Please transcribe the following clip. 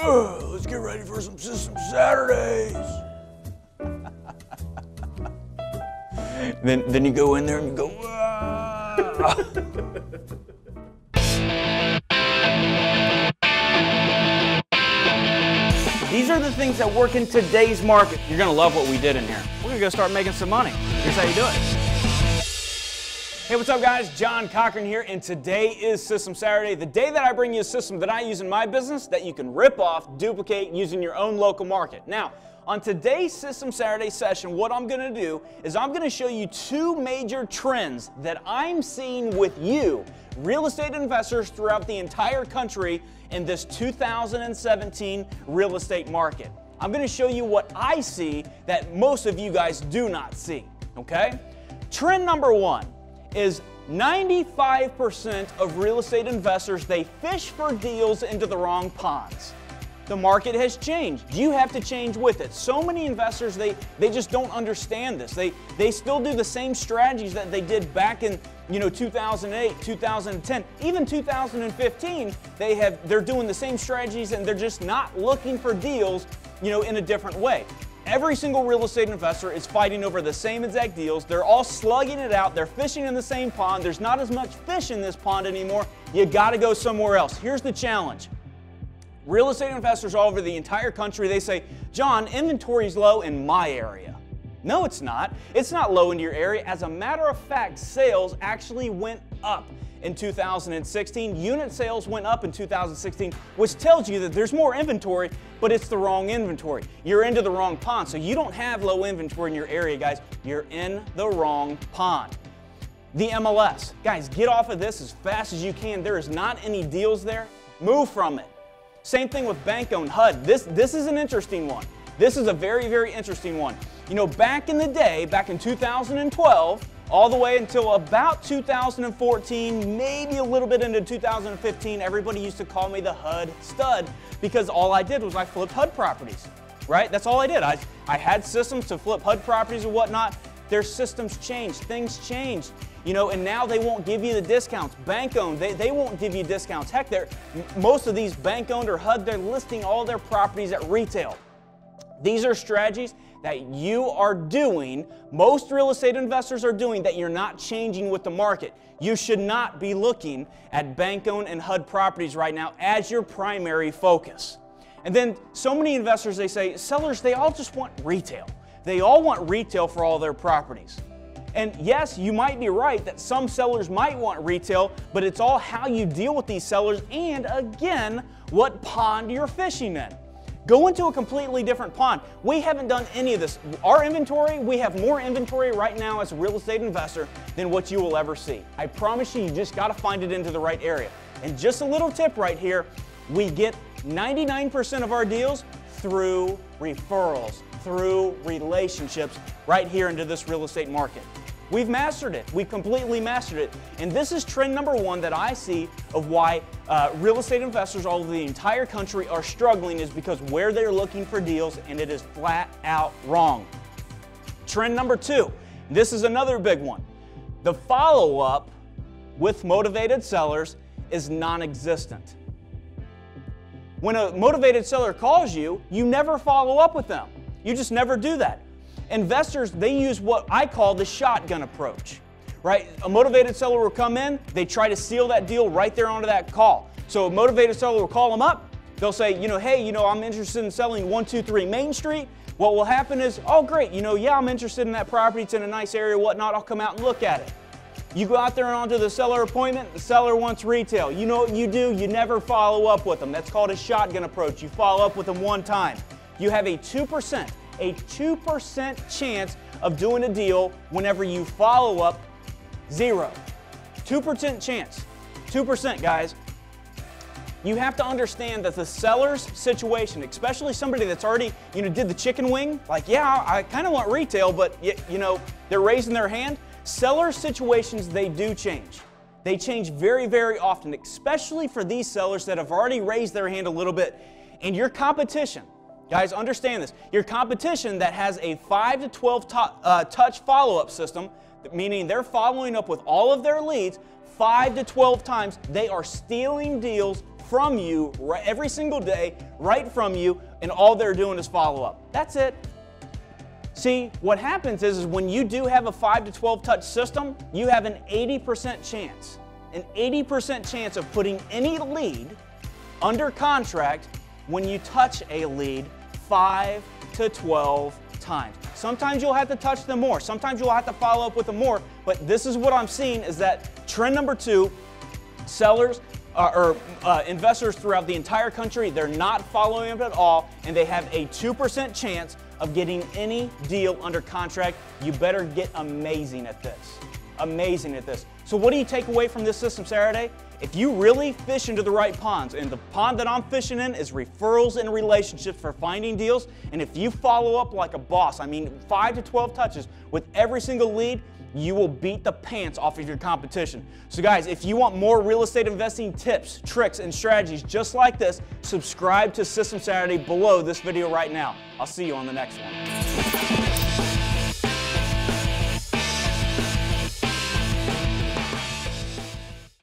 Let's get ready for some System Saturdays. then you go in there and you go, ah. These are the things that work in today's market. You're gonna love what we did in here. We're gonna go start making some money. Here's how you do it. Hey, what's up guys? John Cochran here, and today is System Saturday, the day that I bring you a system that I use in my business that you can rip off, duplicate, using your own local market. Now, on today's System Saturday session, what I'm gonna do is I'm gonna show you two major trends that I'm seeing with you, real estate investors throughout the entire country in this 2017 real estate market. I'm gonna show you what I see that most of you guys do not see, okay? Trend number one is 95% of real estate investors, they fish for deals into the wrong ponds. The market has changed. You have to change with it. So many investors, they just don't understand this. They still do the same strategies that they did back in 2008, 2010, even 2015. They're doing the same strategies, and they're just not looking for deals, in a different way. Every single real estate investor is fighting over the same exact deals. They're all slugging it out. They're fishing in the same pond. There's not as much fish in this pond anymore. You got to go somewhere else. Here's the challenge. Real estate investors all over the entire country, they say, John, inventory is low in my area. No, it's not. It's not low in your area. As a matter of fact, sales actually went up in 2016. Unit sales went up in 2016, which tells you that there's more inventory, but it's the wrong inventory. You're into the wrong pond, so you don't have low inventory in your area, guys. You're in the wrong pond. The MLS. Guys, get off of this as fast as you can. There is not any deals there. Move from it. Same thing with bank-owned HUD. This is an interesting one. This is a very, very interesting one. Back in the day, back in 2012, all the way until about 2014, maybe a little bit into 2015, everybody used to call me the HUD stud because all I did was I flipped HUD properties, right? That's all I did. I had systems to flip HUD properties and whatnot. Their systems changed, things changed, and now they won't give you the discounts. Bank-owned, they won't give you discounts. Heck, most of these bank-owned or HUD, they're listing all their properties at retail. These are strategies that you are doing, most real estate investors are doing, that you're not changing with the market. You should not be looking at bank-owned and HUD properties right now as your primary focus. And then so many investors, they say, sellers, they all just want retail. They all want retail for all their properties. And yes, you might be right that some sellers might want retail, but it's all how you deal with these sellers and, again, what pond you're fishing in. Go into a completely different pond. We haven't done any of this. Our inventory, we have more inventory right now as a real estate investor than what you will ever see. I promise you, you just got to find it into the right area. And just a little tip right here, we get 99% of our deals through referrals, through relationships right here into this real estate market. We've mastered it. We completely mastered it. And this is trend number one that I see of why real estate investors all over the entire country are struggling, is because where they're looking for deals, and it is flat out wrong. Trend number two, this is another big one. The follow-up with motivated sellers is non-existent. When a motivated seller calls you, you never follow up with them. You just never do that. Investors, they use what I call the shotgun approach, right? A motivated seller will come in, they try to seal that deal right there onto that call. So a motivated seller will call them up, they'll say, hey, I'm interested in selling 123 Main Street. What will happen is, oh great, yeah, I'm interested in that property, it's in a nice area, whatnot, I'll come out and look at it. You go out there and onto the seller appointment, the seller wants retail. You know what you do? You never follow up with them. That's called a shotgun approach. You follow up with them one time. You have a 2% chance of doing a deal whenever you follow up. 0. 2% chance. 2%, guys. You have to understand that the seller's situation, especially somebody that's already, did the chicken wing, like, yeah, I kind of want retail, but, they're raising their hand. Seller situations, they do change. They change very, very often, especially for these sellers that have already raised their hand a little bit. And your competition, guys, understand this. Your competition that has a 5 to 12 touch follow-up system, meaning they're following up with all of their leads 5 to 12 times, they are stealing deals from you every single day, right from you, and all they're doing is follow up. That's it. See, what happens is when you do have a 5 to 12 touch system, you have an 80% chance of putting any lead under contract when you touch a lead 5 to 12 times. Sometimes you'll have to touch them more. Sometimes you'll have to follow up with them more. But this is what I'm seeing is that trend number 2, sellers or investors throughout the entire country, they're not following up at all, and they have a 2% chance of getting any deal under contract. You better get amazing at this. Amazing at this. So what do you take away from this System Saturday? If you really fish into the right ponds, and the pond that I'm fishing in is referrals and relationships for finding deals, and if you follow up like a boss, I mean 5 to 12 touches with every single lead, you will beat the pants off of your competition. So guys, if you want more real estate investing tips, tricks, and strategies just like this, subscribe to System Saturday below this video right now. I'll see you on the next one.